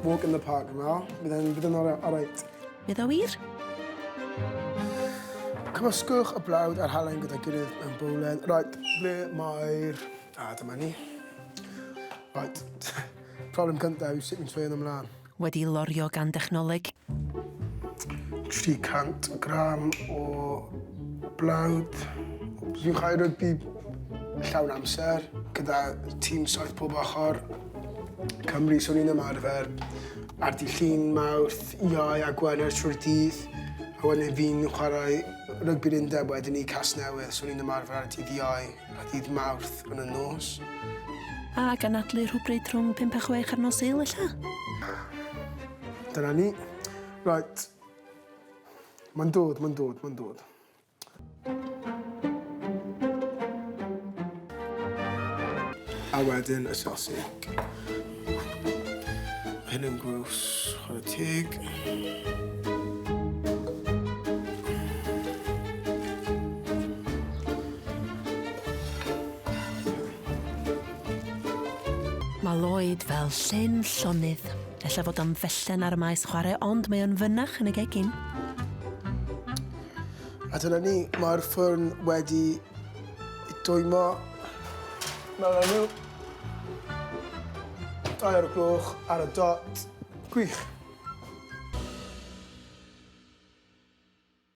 walk in the park yma. Bydd yn alright. Bydd o wir? Cymysgwch y blawd a'r halen gyda'i gilydd mewn bowlen. Right, ble mae'r... dyma ni. Right, problem cyntaf yw sut mi'n troi yn ymlaen. Wedi lorio gan dechnoleg. 300 gram o blawd. Dwi'n chai rygbi llawn amser gyda tîm 7 pob ochr. Cymru, so ni'n ymarfer ar di llun mawrth, iau a gwener trwy'r dydd. A wedyn fi'n chwarae rygbi'r undeb wedyn ni Casnewydd, so ni'n ymarfer ar dydd iau a dydd mawrth yn y nos. A ganadlu rhywbryd rhwng 5 a 6 ar nos Sul, illa? Dyna ni. Right. Mae'n dod. A wedyn y sosig. Hyn yn gwrs, chwarae teg. Mae Lloyd fel llyn llonydd. Ella fod am fellen ar y maes chwarae, ond mae o'n fynach yn y gegin. A dyna ni, mae'r ffwrn wedi dwymo. Mewn nhw. 2 o'r gloch ar y dot. Gwych.